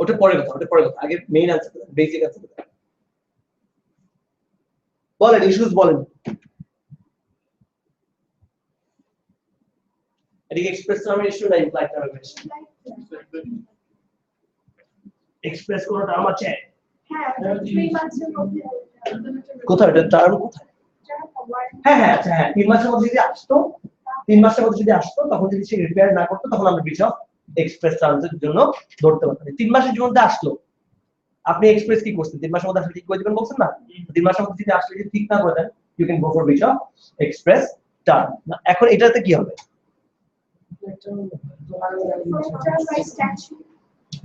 ওটা পরে কথা, আগে মেইন আনসার, বেসিক আনসার বলেন, ইস্যুস বলেন। এদিকে এক্সপ্রেস টার্মের ইস্যু নাই, ইমপ্লাই টার্মের ইস্যু। এক্সপ্রেস কোন টার্ম আছে? হ্যাঁ 3 মাসের মধ্যে। কোথায় এটা টার্ম কোথায়? হ্যাঁ আচ্ছা, 3 মাসের মধ্যে যদি আসতো, 3 মাসের মধ্যে যদি আসতো, তখন যদি সে রিপেয়ার না করতো, তখন আমরা ব্রিচ অফ এক্সপ্রেস টার্মসের জন্য ধরতে পারতাম। 3 মাসের মধ্যে আসলো, আপনি এক্সপ্রেস কি করছেন? 3 মাসের মধ্যে আসলে ঠিক করে দিবেন বলছেন না? 3 মাসের মধ্যে যদি আসলে যদি ঠিক না করে then, you can go for breach of express term. এখন এটাতে কি হবে?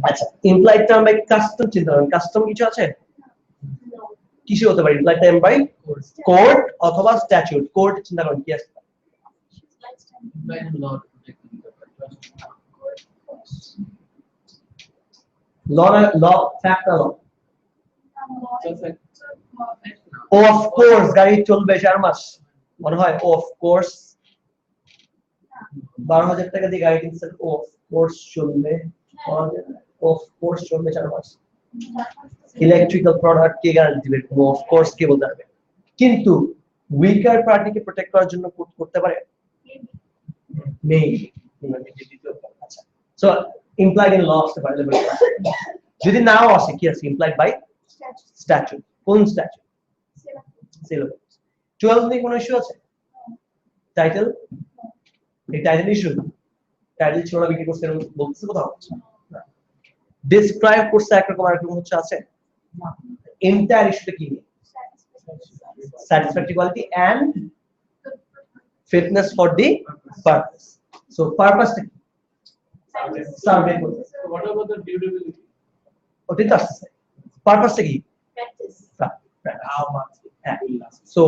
আচ্ছা, ইমপ্লাইড টার্ম বাই কাস্টম চিন্তা করেন, কাস্টম কিছু আছে? কিছু হতে পারে ইমপ্লাইড টার্ম বাই কোর্ট অথবা স্ট্যাচুট। কোর্ট চিন্তা করেন কি আছে? ল ফ্যাক্ট ল। অফ কোর্স গাড়ি চলবে 4 মাস মনে হয়। অফ কোর্স 12,000 টাকা দিয়ে গাড়ি কিনছেন, অফ কোর্স চলবে, অফ কোর্স চলবে 4 মাস। ইলেকট্রিক্যাল প্রোডাক্ট কে গ্যারান্টি দিবে? অফ কোর্স কে বলতে হবে। কিন্তু উইকার পার্টিকে প্রোটেক্ট করার জন্য করতে পারে নেই। আচ্ছা, সো ইমপ্লাইড ইন ল আসতে পারে। যদি নাও আসে কি আছে? Implied by statute. কোন স্ট্যাচুট? সিলেবাস। 12 নিয়ে কোনো ইস্যু আছে? টাইটেল, এই টাইটেল ইস্যু, টাইটেল ছোড়া বিক্রি করতে বলতেছে কোথাও? ডেসক্রাইব করছে একরকম, আর একরকম হচ্ছে আছে। এন্টায়ার ইস্যুটা কি? satisfactory quality and fitness for the purpose. So purpose টা কি? সার্ভে করতে। What about the durability? ওটা তো আসছে। পারপাস টা কি? How much it will last? So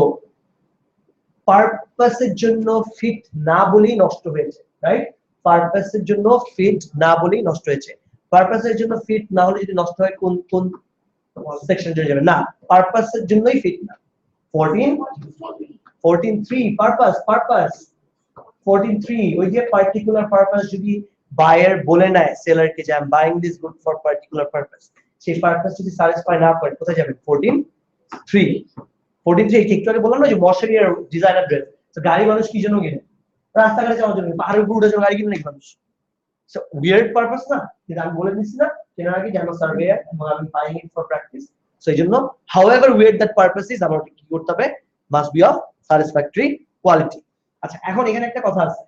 পারপাসের জন্য ফিট না বলেই নষ্ট হয়েছে, রাইট? পারপাসের জন্য ফিট না বলেই নষ্ট হয়েছে। পারপাসের জন্য ফিট না হলে যদি নষ্ট হয় কোন কোন সেকশন চলে যাবে? না, পারপাসের জন্যই ফিট না। 14.3 পারপাস 14.3 ওই যে পার্টিকুলার পারপাস যদি বায়ার বলে নেয় সেলারকে যে I am buying this good for particular purpose, সেই পারপাস যদি স্যাটিসফাই না করে কোথায় যাবে? 14(3). 14(3 একটু আগে বললাম না যে মশারি আর ডিজাইনার ড্রেস, তো গাড়ি মানুষ কি জন্য কিনে? রাস্তাঘাটে যাওয়ার জন্য, পাহাড়ের উপর উঠে যাওয়ার গাড়ি কিনে নাকি মানুষ? সো উইয়ার্ড পারপাস না, কিন্তু আমি বলে দিচ্ছি না কেন আগে যে আমার সার্ভেয়ার এবং আমি buying it for practice. So এই জন্য however weird that purpose is, আমাকে কি করতে হবে? Must be of satisfactory quality. আচ্ছা, এখন এখানে একটা কথা আছে,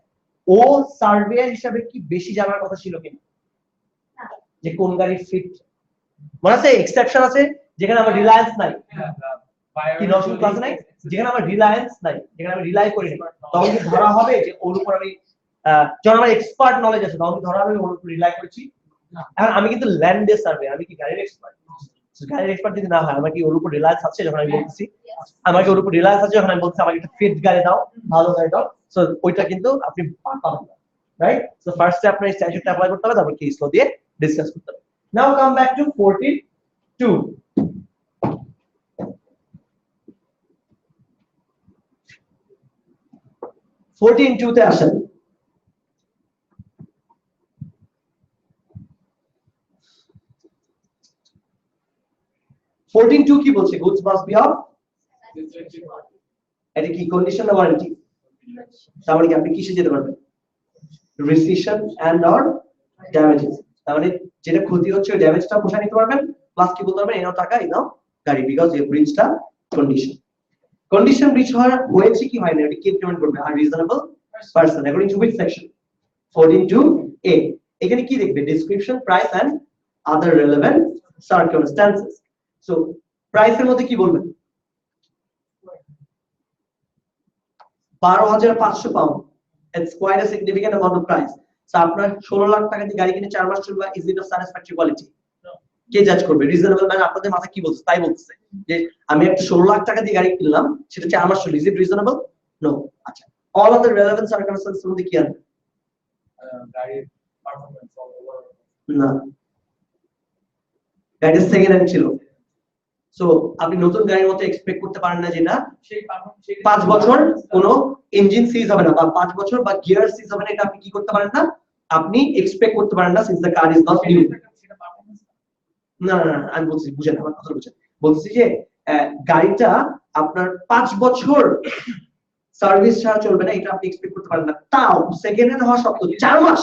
ও সার্ভেয়ার হিসাবে কি বেশি জানার কথা ছিল কিনা যে কোন গাড়ি ফিট? মনে আছে এক্সেপশন আছে যেখানে আমার রিলায়েন্স নাই, কি নতুন ক্লাস নাই, যেখানে আমার রিলায়েন্স নাই, যেখানে আমি রিলাই করি না, তখন কি ধরা হবে যে ওর উপর আমি যখন আমার এক্সপার্ট নলেজ আছে তখন কি ধরা হবে ওর উপর রিলাই করেছি? এখন আমি কিন্তু ল্যান্ড বেস সার্ভে, আমি কি গাড়ির এক্সপার্ট? গাড়ির এক্সপার্ট যদি না হয়, আমার কি ওর উপর রিলায়েন্স আছে যখন আমি বলতেছি? আমাকে ওর উপর রিলায়েন্স আছে যখন আমি বলছি আমাকে একটা ফিট গাড়ি দাও, ভালো গাড়ি দাও, সো ওইটা কিন্তু আপনি পাবেন না, রাইট? সো ফার্স্টে আপনার স্ট্যাটিউটটা অ্যাপ্লাই করতে হবে, তারপর কেস ল দিয়ে ডিসকাস করতে হবে। নাও কাম ব্যাক টু 14(2). 14(2) তে আসেন। 14(2) কি বলছে? গুডস মাস্ট বি অফ, এটা কি কন্ডিশন না ওয়ারেন্টি? তার মানে কি আপনি কিসে যেতে পারবেন? Rescission and or damages. তার মানে যেটা ক্ষতি হচ্ছে ওই ড্যামেজটা পোষায় নিতে পারবেন, প্লাস কি বলতে পারবেন? এই নাও টাকা, এই নাও গাড়ি, বিকজ ইউ ব্রিচটা কন্ডিশন। কন্ডিশন ব্রিচ হয়েছে কি হয় না, এটা কি ডিপেন্ড করবে? আর reasonable person according to which section? 14(2)(a। এখানে কি দেখবে? Description, price and other relevant circumstances. So প্রাইসের মধ্যে কি বলবেন? 12,500 pound. It's quite a significant amount of price. So আপনার 16 লাখ টাকা দিয়ে গাড়ি কিনে 4 মাস চলবে, is it of satisfactory quality? কে জাজ করবে? রিজনেবল মানে আপনাদের মাথায় কি বলছে তাই বলতেছে যে আমি একটা 16 লাখ টাকা দিয়ে গাড়ি কিনলাম, সেটা 4 মাস চলবে, is it reasonable? No. আচ্ছা, all of the relevant circumstances মধ্যে কি আনবে? গাড়ির পারফরম্যান্স অল ওভার না, গাড়ি সেকেন্ড হ্যান্ড ছিল। সো আপনি নতুন গাড়ির মতো এক্সপেক্ট করতে পারেন না যে না সেই পারফরম্যান্স 5 বছর কোনো ইঞ্জিন সিজ হবে না, বা 5 বছর বা গিয়ার সিজ হবে না, এটা আপনি কি করতে পারেন না? আপনি এক্সপেক্ট করতে পারেন না, since the car is not new. সেটা পারফরম্যান্স না না না, আমি বলছি, বুঝেন আমার কথা, বুঝেন। বলছি যে গাড়িটা আপনার 5 বছর সার্ভিস ছাড়া চলবে না, এটা আপনি এক্সপেক্ট করতে পারেন না। তাও সেকেন্ড হ্যান্ড হওয়া সত্ত্বেও 4 মাস,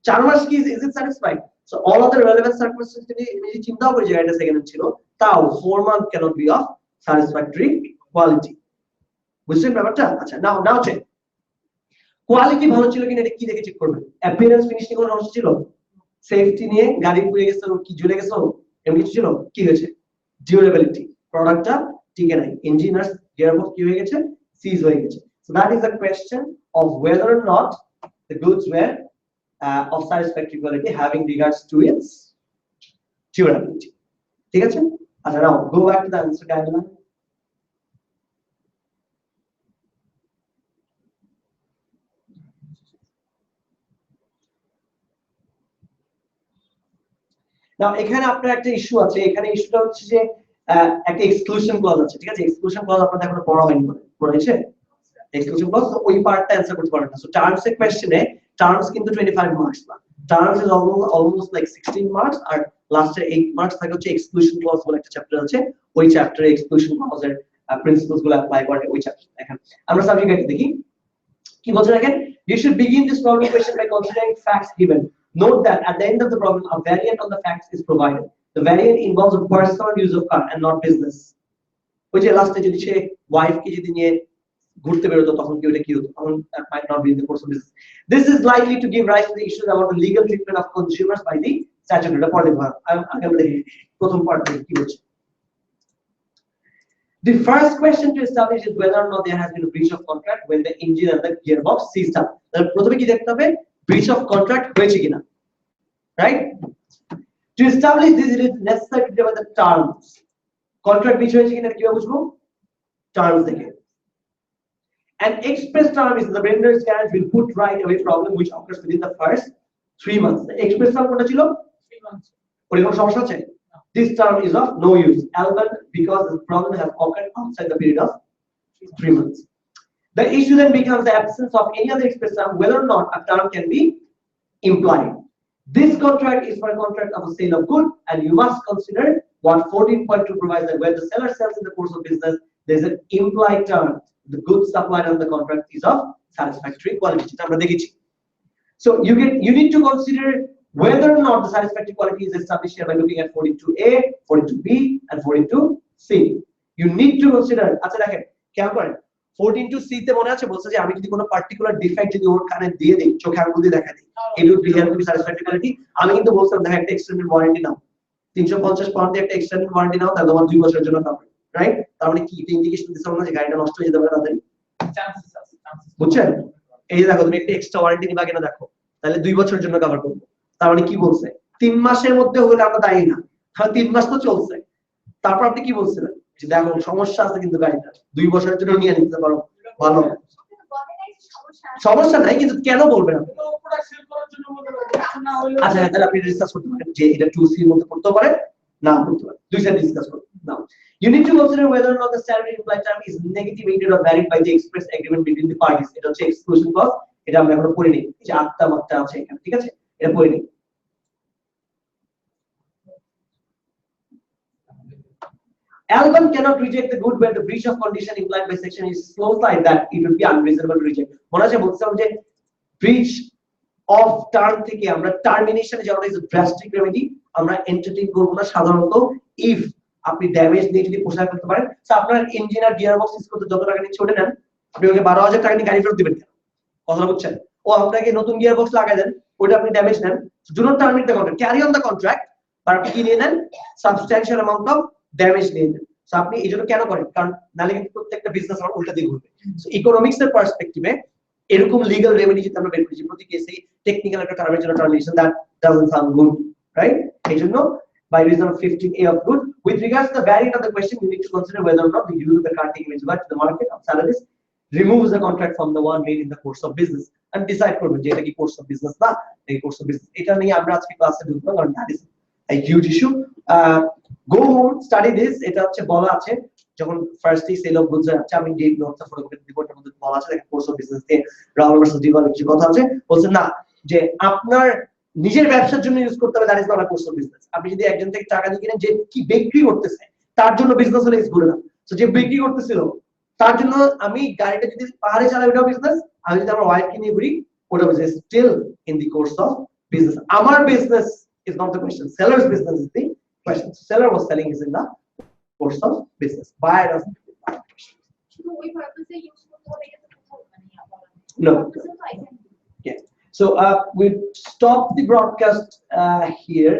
4 মাস কি is it satisfied? So all of the relevant circumstances যদি চিন্তা করি যে গাড়িটা সেকেন্ড হ্যান্ড ছিল, তাও 4 month cannot be of satisfactory quality. বুঝছেন ব্যাপারটা? আচ্ছা, নাও চেক কোয়ালিটি ভালো ছিল কিনা এটা কি দেখে চেক করবেন? অ্যাপিয়ারেন্স ফিনিশিং কোনো সমস্যা ছিল? সেফটি নিয়ে গাড়ি পুড়ে গেছে কি জ্বলে গেছে এমন কিছু ছিল? কি হয়েছে? ডিউরেবিলিটি, প্রোডাক্টটা টিকে নাই, ইঞ্জিন আর গিয়ারবক্স কি হয়ে গেছে? সিজ হয়ে গেছে। So that is the question of whether or not the goods were of satisfactory quality having regards to its durability. ঠিক আছে? আচ্ছা, নাও go back to the answer guideline. নাও এখানে আপনার একটা ইস্যু আছে, এখানে ইস্যুটা হচ্ছে যে একটা এক্সক্লুশন ক্লজ আছে, ঠিক আছে? এক্সক্লুশন ক্লজ আপনাদের এখনো পড়া হয়নি, পড়েছে এক্সক্লুশন ক্লজ, ওই পার্টটা অ্যানসার করতে পারেন না। সো টার্মস এর কোশ্চেনে টার্মস কিন্তু 25 মার্কস না, terms is almost like 16 marks, আর লাস্টে 8 মার্কস থাকে হচ্ছে এক্সক্লুশন ক্লজ বলে একটা চ্যাপ্টার আছে, ওই চ্যাপ্টারে এক্সক্লুশন ক্লজের প্রিন্সিপলস গুলো অ্যাপ্লাই করে ওই চ্যাপ্টার। দেখেন আমরা সাবজেক্ট দেখি কি বলছে দেখেন, you should begin this problem question by considering facts given. Note that at the end of the problem a variant on the facts is provided. The variant involves a personal use of car and not business. ওই যে লাস্টে যদি সে wife কে যদি নিয়ে ঘুরতে বের হতো তখন কি ওটা কি হতো? তখন that might not be in the course of business. This is likely to give rise to the issues about the legal treatment of consumers by the statute. এটা পরে ভাগ আগে আমরা দেখি প্রথম পার্ট কি বলছে। The first question to establish is whether or not there has been a breach of contract when the engine and the gearbox seized up. তাহলে প্রথমে কি দেখতে হবে? breach of contract হয়েছে কিনা, right? To establish this it is necessary to determine the terms. Contract breach হয়েছে কিনা কিভাবে বুঝবো? terms দেখে। An express term is the vendor's garage will put right away problem which occurs within the first 3 months. Express term কোনটা ছিল? 3 months. ওর কোনো সমস্যা আছে? This term is of no use, albeit because the problem has occurred outside the period of 3 months. The issue then becomes the absence of any other express term, whether or not a term can be implied. This contract is for a contract of a sale of good, and you must consider what 14.2 provides that when the seller sells in the course of business, there is an implied term. The goods supplied on the contract is of satisfactory quality. So you need to consider whether or not the satisfactory quality is established here by looking at 42A, 42B, and 42C. You need to consider. আচ্ছা দেখেন খেয়াল করেন 14C তে মনে আছে বলছে যে আমি যদি কোনো পার্টিকুলার ডিফেক্ট যদি ওর কানে দিয়ে দেই চোখে আঙ্গুল দিয়ে দেখা দিই it would be here to be satisfactory quality আমি কিন্তু বলছিলাম দেখা একটা এক্সটেন্ডেড ওয়ারেন্টি নাও 350 পাউন্ড দিয়ে একটা এক্সটেন্ডেড ওয়ারেন্টি নাও তাহলে তোমার 2 বছরের জন্য কভার রাইট তার মানে কি এটা ইন্ডিকেশন দিছে না যে গাড়িটা নষ্ট হয়ে যেতে পারে তাড়াতাড়ি বুঝছেন এই যে দেখো তুমি একটা এক্সট্রা ওয়ারেন্টি নিবা কিনা দেখো তাহলে 2 বছরের জন্য কভার করব তার মানে কি বলছে 3 মাসের মধ্যে হলে আমরা দায়ী না কারণ 3 মাস তো চলছে তারপর আপনি কি বলছিলেন যে দেখো সমস্যা আছে কিন্তু গাড়িটা 2 বছরের জন্য নিয়ে নিতে পারো ভালো সমস্যা নাই কিন্তু কেন বলবেন আপনি আচ্ছা তাহলে আপনি ডিসকাস করতে পারেন যে এটা 2C এর মধ্যে পড়তে পারে না পড়তে পারে দুই সাইড ডিসকাস করুন নাও you need to consider whether or not the salary implied term is negatively or varied by the express agreement between the parties এটা হচ্ছে exclusion clause এটা আমরা এখনো পড়িনি যে আটটা মাত্রা আছে এখানে ঠিক আছে এটা পড়িনি Alban cannot reject the good when the breach of condition implied by section is so slight that it would be unreasonable to reject. মনে আছে বলছিলাম যে breach of term থেকে আমরা termination যেটা is a drastic remedy আমরা entertain করব না সাধারণত if আপনি ড্যামেজ নিয়ে যদি পোষাক করতে পারেন তো আপনার ইঞ্জিনিয়ার গিয়ারবক্স ইউজ করতে যত টাকা নিচ্ছে ওটা নেন আপনি ওকে 12000 টাকা দিয়ে গাড়ি ফেরত দিবেন কেন কথা বুঝছেন ও আপনাকে নতুন গিয়ারবক্স লাগাই দেন ওটা আপনি ড্যামেজ নেন do not terminate the contract carry on the contract আর আপনি কি নিয়ে নেন সাবস্ট্যানশিয়াল অ্যামাউন্ট অফ ড্যামেজ নিয়ে নেন সো আপনি এই জন্য কেন করেন কারণ নালে কিন্তু প্রত্যেকটা বিজনেস আমার উল্টা দিকে ঘুরবে সো ইকোনমিক্স এর পার্সপেক্টিভে এরকম লিগ্যাল রেমেডি যেটা আমরা বের করেছি প্রতি কেসে টেকনিক্যাল একটা টার্মের জন্য termination that doesn't sound good right এইজন্য by reason of 15A of good with regards to the variant of the question you need to consider whether or not the use of the card taking to the market of salaries removes the contract from the one made in the course of business and decide করবেন যে এটা কি course of business না এই course of business এটা নিয়ে আমরা আজকে ক্লাসে ঢুকবো কারণ that is a huge issue go home study this এটা হচ্ছে বলা আছে যখন ফার্স্টলি সেল অফ গুডস আছে আমি যে নোটটা ফটোকপি রিপোর্টের মধ্যে বলা আছে দেখেন কোর্স অফ বিজনেস তে রাহুল ভার্সেস ডিভাল কিছু কথা আছে বলছে না যে আপনার নিজের ব্যবসার জন্য ইউজ করতে হবে that is not a course of business আপনি যদি একজন থেকে টাকা দিয়ে কিনেন যে কি বিক্রি করতেছে তার জন্য বিজনেস হলে ইজ গুড না সো যে বিক্রি করতেছিল তার জন্য আমি গাড়িটা যদি পাহাড়ে চালাই ওটা বিজনেস আমি যদি আমার ওয়াইফকে নিয়ে ঘুরি ওটা business still in the course of business আমার business is not the question seller's business is the question seller was selling is in the course of business buyer doesn't শুধু ওই পারপাসে ইউজ করতে হবে এটা তো no yeah so we stop the broadcast here